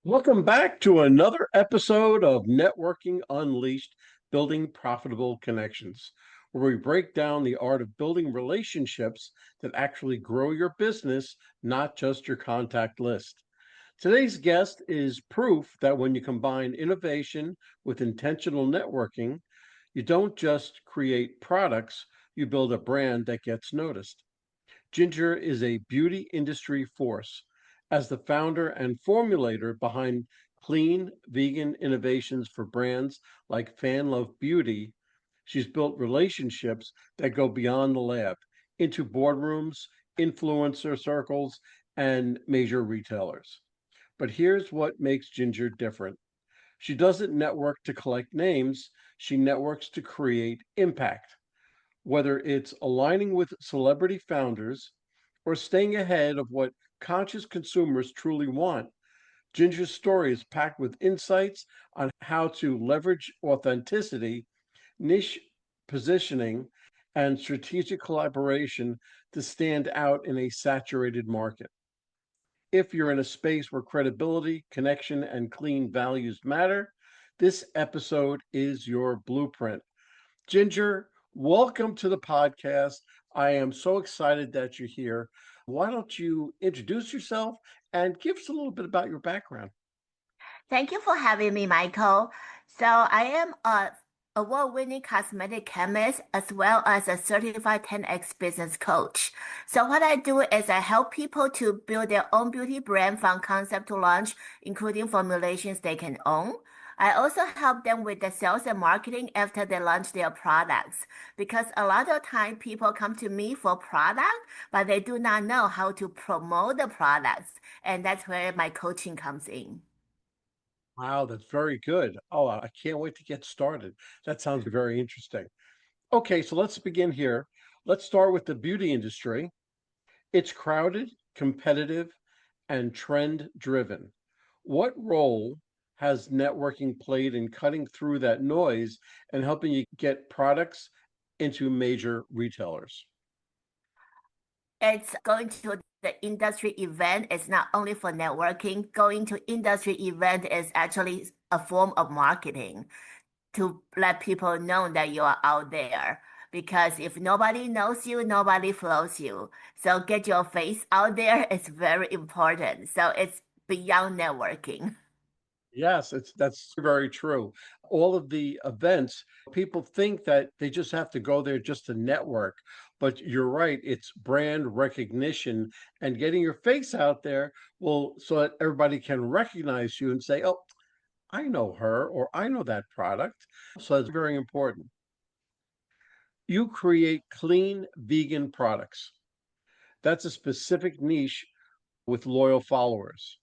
Welcome back to another episode of Networking Unleashed, Building Profitable Connections, where we break down the art of building relationships that actually grow your business, not just your contact list. Today's guest is proof that when you combine innovation with intentional networking, you don't just create products, you build a brand that gets noticed. Ginger is a beauty industry force. As the founder and formulator behind clean vegan innovations for brands like Fan Love Beauty, she's built relationships that go beyond the lab into boardrooms, influencer circles, and major retailers. But here's what makes Ginger different. She doesn't network to collect names, she networks to create impact. Whether it's aligning with celebrity founders or staying ahead of what conscious consumers truly want, Ginger's story is packed with insights on how to leverage authenticity, niche positioning, and strategic collaboration to stand out in a saturated market. If you're in a space where credibility, connection, and clean values matter, this episode is your blueprint. Ginger, welcome to the podcast. I am so excited that you're here. Why don't you introduce yourself and give us a little bit about your background? Thank you for having me, Michael. So I am a award-winning cosmetic chemist as well as a certified 10X business coach. So what I do is I help people to build their own beauty brand from concept to launch, including formulations they can own. I also help them with the sales and marketing after they launch their products because a lot of time people come to me for product, but they do not know how to promote the products. And that's where my coaching comes in. Wow, that's very good. Oh, I can't wait to get started. That sounds very interesting. Okay, so let's begin here. Let's start with the beauty industry. It's crowded, competitive, and trend driven. What role has networking played in cutting through that noise and helping you get products into major retailers? It's going to the industry event is not only for networking. Going to industry event is actually a form of marketing to let people know that you are out there. Because if nobody knows you, nobody follows you. So get your face out there is very important. So it's beyond networking. Yes, that's very true. All of the events, people think that they just have to go there just to network, but you're right, it's brand recognition and getting your face out there will so that everybody can recognize you and say, "Oh, I know her or I know that product." So that's very important. You create clean vegan products. That's a specific niche with loyal followers.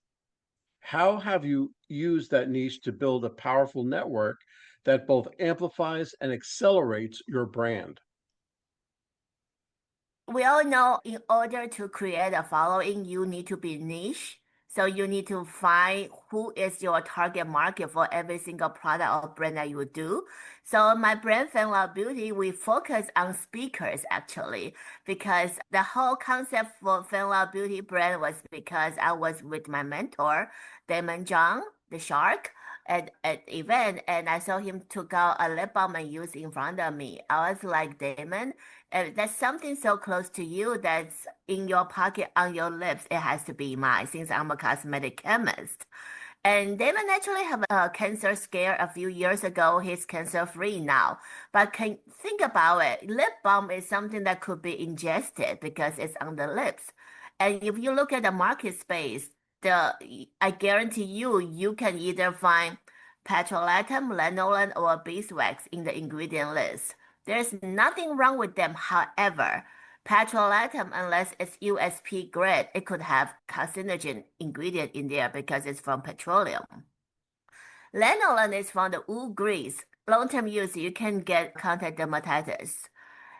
How have you used that niche to build a powerful network that both amplifies and accelerates your brand? We all know in order to create a following, you need to be niche. So you need to find who is your target market for every single product or brand that you do. So my brand Fan Beauty, we focus on speakers actually, because the whole concept for Fan Beauty brand was because I was with my mentor, Damon John, the shark, at event, and I saw him took out a lip balm and use in front of me. I was like, Damon. That's something so close to you that's in your pocket on your lips. It has to be mine since I'm a cosmetic chemist. And Damon actually have a cancer scare a few years ago. He's cancer free now. But can think about it. Lip balm is something that could be ingested because it's on the lips. And if you look at the market space, I guarantee you can either find petrolatum, lanolin, or beeswax in the ingredient list. There's nothing wrong with them. However, petrolatum, unless it's USP grade, it could have carcinogen ingredient in there because it's from petroleum. Lanolin is from the wool grease. Long-term use, you can get contact dermatitis.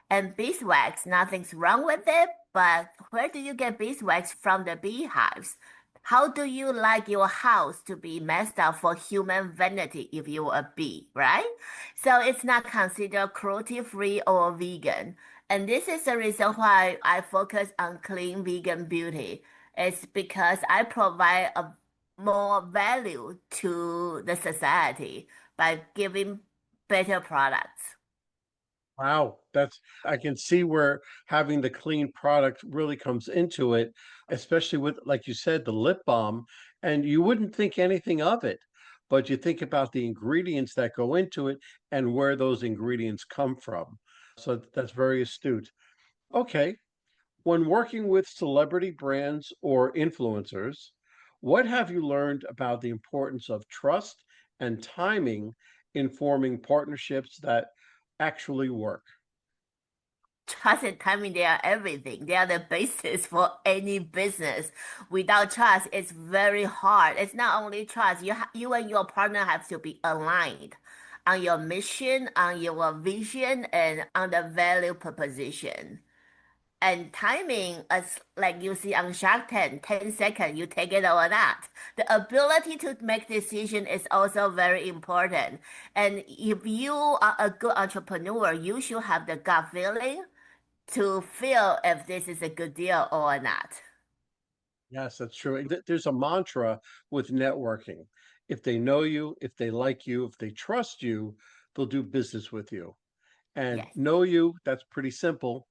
And beeswax, nothing's wrong with it, but where do you get beeswax from the beehives? How do you like your house to be messed up for human vanity if you're a bee, right? So it's not considered cruelty-free or vegan. And this is the reason why I focus on clean vegan beauty. It's because I provide a more value to the society by giving better products. Wow, I can see where having the clean product really comes into it, especially with, like you said, the lip balm, and you wouldn't think anything of it, but you think about the ingredients that go into it and where those ingredients come from. So that's very astute. Okay, when working with celebrity brands or influencers, what have you learned about the importance of trust and timing in forming partnerships that actually work? Trust and timing, they are everything. They are the basis for any business. Without trust, it's very hard. It's not only trust. You and your partner have to be aligned on your mission, on your vision, and on the value proposition. And timing, as like you see on Shark Tank, 10 seconds, you take it or not. The ability to make decision is also very important. And if you are a good entrepreneur, you should have the gut feeling to feel if this is a good deal or not. Yes, that's true. There's a mantra with networking. If they know you, if they like you, if they trust you, they'll do business with you. And Yes. know you, that's pretty simple.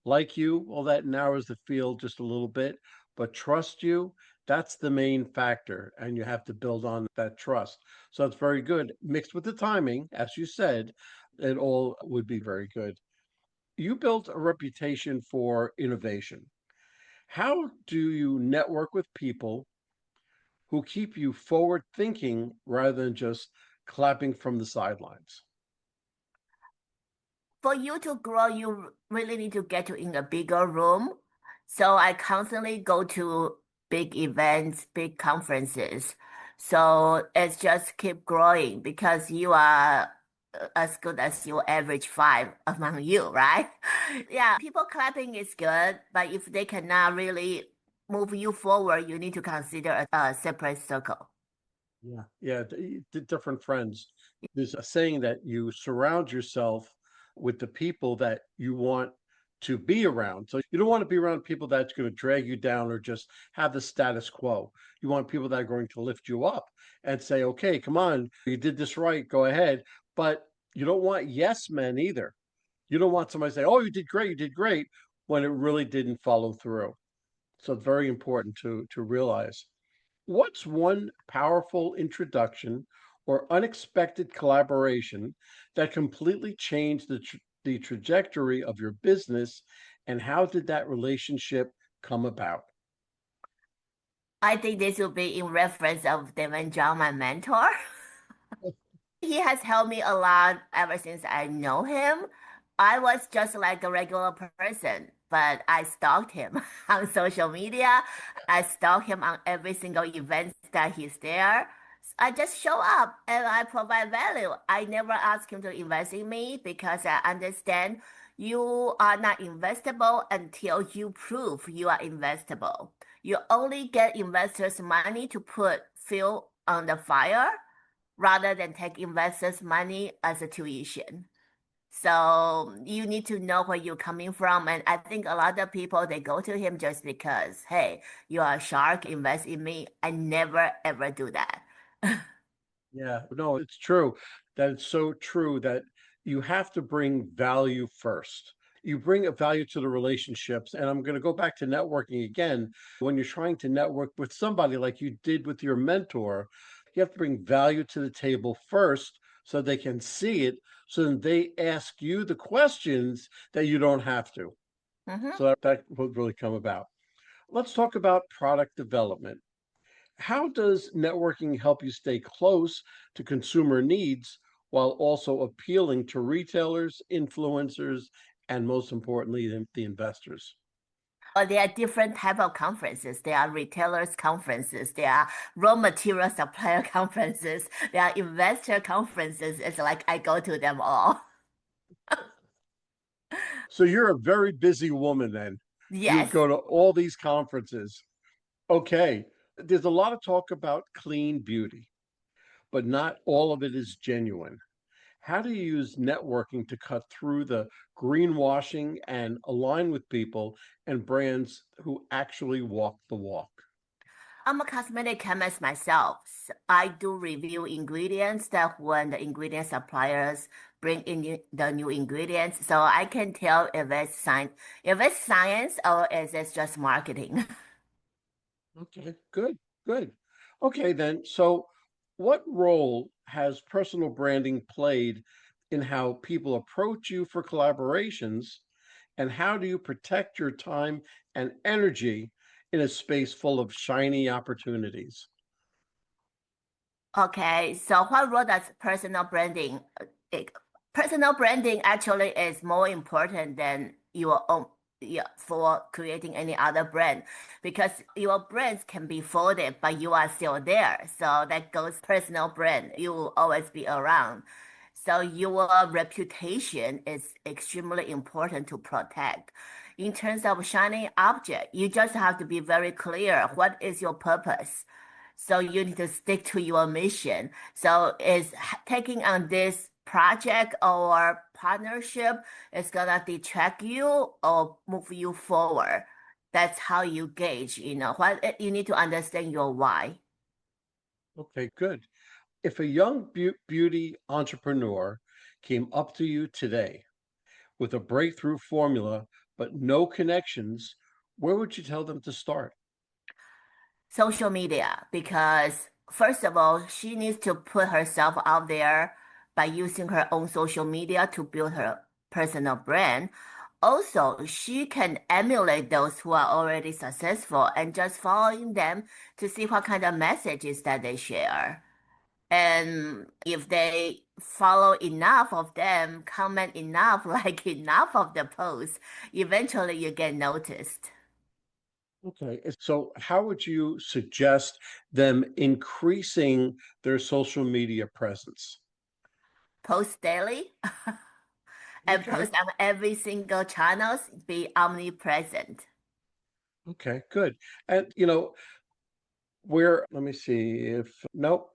Like you, well, that narrows the field just a little bit. But trust you, that's the main factor. And you have to build on that trust. So that's very good. Mixed with the timing, as you said, it all would be very good. You built a reputation for innovation. How do you network with people who keep you forward thinking rather than just clapping from the sidelines? For you to grow, you really need to get to in a bigger room. So I constantly go to big events, big conferences. So it's just keep growing because you are as good as your average five among you, right? Yeah, people clapping is good, but if they cannot really move you forward, you need to consider a separate circle. Yeah. Yeah, different friends. There's a saying that you surround yourself with the people that you want to be around. So you don't want to be around people that's going to drag you down or just have the status quo. You want people that are going to lift you up and say, okay, come on, you did this right, go ahead. But you don't want yes men either. You don't want somebody to say, oh, you did great, when it really didn't follow through. So it's very important to realize. What's one powerful introduction or unexpected collaboration that completely changed the trajectory of your business, and how did that relationship come about? I think this will be in reference of Devin John, my mentor. He has helped me a lot ever since I know him. I was just like a regular person, but I stalked him on social media. I stalk him on every single event that he's there. I just show up and I provide value. I never ask him to invest in me because I understand you are not investable until you prove you are investable. You only get investors' money to put fuel on the fire rather than take investors' money as a tuition. So you need to know where you're coming from. And I think a lot of people they go to him just because, hey, you are a shark, invest in me. I never ever do that. Yeah, no, it's true. That it's so true that you have to bring value first. You bring a value to the relationships. And I'm going to go back to networking again. When you're trying to network with somebody like you did with your mentor, you have to bring value to the table first so they can see it, so then they ask you the questions that you don't have to. Mhm. So that would really come about. Let's talk about product development. How does networking help you stay close to consumer needs while also appealing to retailers, influencers, and most importantly, the investors? Or there are different type of conferences. There are retailers conferences. There are raw material supplier conferences. There are investor conferences. It's like I go to them all. So you're a very busy woman then. You Yes. go to all these conferences. Okay. There's a lot of talk about clean beauty, but not all of it is genuine. How do you use networking to cut through the greenwashing and align with people and brands who actually walk the walk? I'm a cosmetic chemist myself. So I do review ingredients that when the ingredient suppliers bring in the new ingredients, so I can tell if it's science or is it just marketing. Okay, good, good. Okay, then. So, what role has personal branding played in how people approach you for collaborations, and how do you protect your time and energy in a space full of shiny opportunities? Okay, so what role does personal branding? It, Personal branding actually is more important than your own, yeah, for creating any other brand because your brands can be folded, but you are still there. So that goes personal brand. You will always be around. So your reputation is extremely important to protect. In terms of shining object, you just have to be very clear. What is your purpose? So you need to stick to your mission. So is taking on this project or partnership is gonna detract you or move you forward. That's how you gauge, what you need to understand your why. Okay, good. If a young beauty entrepreneur came up to you today with a breakthrough formula but no connections, where would you tell them to start? Social media, because first of all, she needs to put herself out there by using her own social media to build her personal brand. Also, she can emulate those who are already successful and just following them to see what kind of messages that they share. And if they follow enough of them, comment enough, like enough of the posts, eventually you get noticed. Okay, so how would you suggest them increasing their social media presence? Post daily and Okay, post on every single channels, be omnipresent. okay, good. And where, let me see if, nope,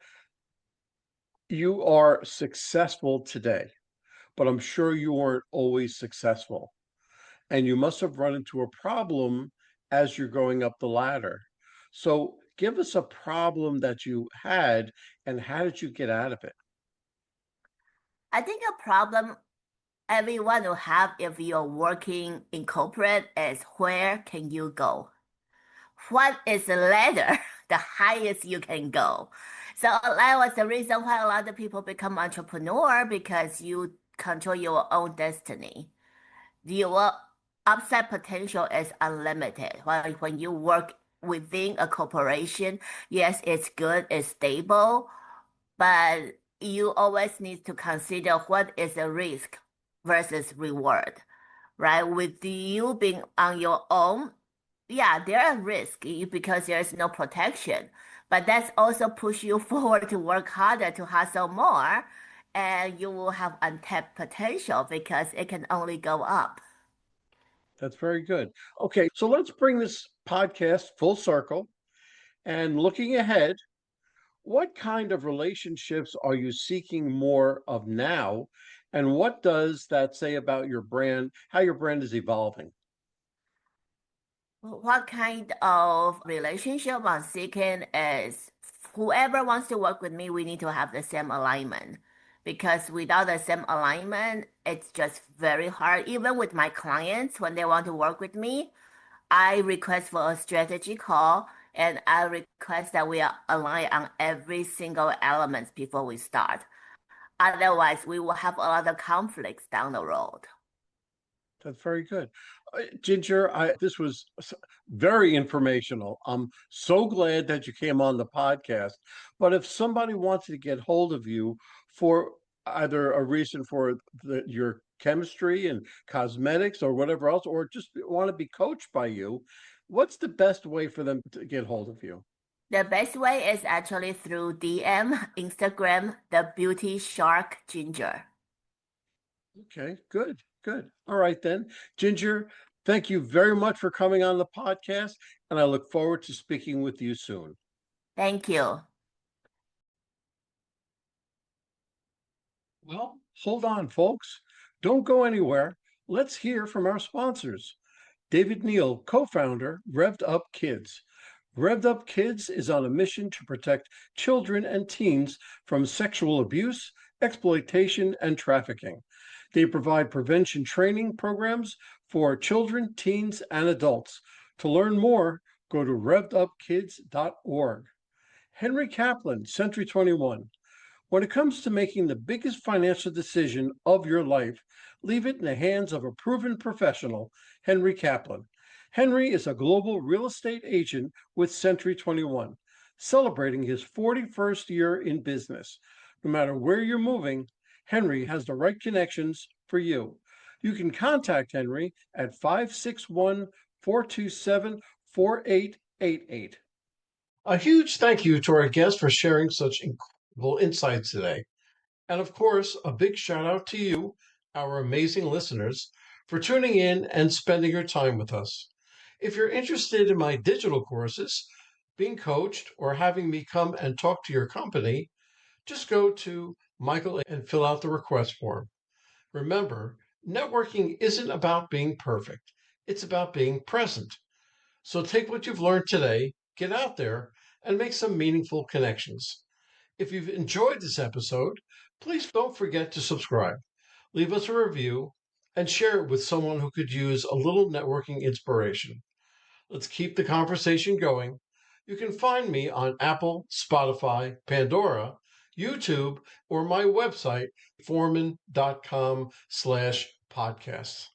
you are successful today, but I'm sure you weren't always successful. And you must have run into a problem as you're going up the ladder. So give us a problem that you had and how did you get out of it? I think a problem everyone will have if you're working in corporate is where can you go? What is the ladder, the highest you can go? So that was the reason why a lot of people become entrepreneur because you control your own destiny. Your upside potential is unlimited. When you work within a corporation, yes, it's good, it's stable, but you always need to consider what is the risk versus reward, right? With you being on your own, yeah, there are risks because there is no protection, but that's also push you forward to work harder, to hustle more, and you will have untapped potential because it can only go up. That's very good. Okay, so let's bring this podcast full circle and looking ahead, what kind of relationships are you seeking more of now? And what does that say about your brand, how your brand is evolving? What kind of relationship I'm seeking is whoever wants to work with me, we need to have the same alignment. Because without the same alignment, it's just very hard. Even with my clients, when they want to work with me, I request for a strategy call and I request that we are aligned on every single element before we start. Otherwise, we will have a lot of conflicts down the road. That's very good. Ginger, this was very informational. I'm so glad that you came on the podcast. But if somebody wants to get hold of you for either a reason for your chemistry and cosmetics or whatever else, or just want to be coached by you, what's the best way for them to get hold of you? The best way is actually through DM, Instagram, the Beauty Shark Ginger. Okay, good, good. All right then. Ginger, thank you very much for coming on the podcast, and I look forward to speaking with you soon. Thank you. Well, hold on, folks. Don't go anywhere. Let's hear from our sponsors. David Neal, co founder, Revved Up Kids. Revved Up Kids is on a mission to protect children and teens from sexual abuse, exploitation, and trafficking. They provide prevention training programs for children, teens, and adults. To learn more, go to revvedupkids.org. Henry Kaplan, Century 21. When it comes to making the biggest financial decision of your life, leave it in the hands of a proven professional, Henry Kaplan. Henry is a global real estate agent with Century 21, celebrating his 41st year in business. No matter where you're moving, Henry has the right connections for you. You can contact Henry at 561 427 4888. A huge thank you to our guest for sharing such incredible insights today. And of course, a big shout out to you, our amazing listeners, for tuning in and spending your time with us. If you're interested in my digital courses, being coached, or having me come and talk to your company, just go to Michael and fill out the request form. Remember, networking isn't about being perfect, it's about being present. So take what you've learned today, get out there, and make some meaningful connections. If you've enjoyed this episode, please don't forget to subscribe, leave us a review, and share it with someone who could use a little networking inspiration. Let's keep the conversation going. You can find me on Apple, Spotify, Pandora, YouTube, or my website, forman.com/podcasts.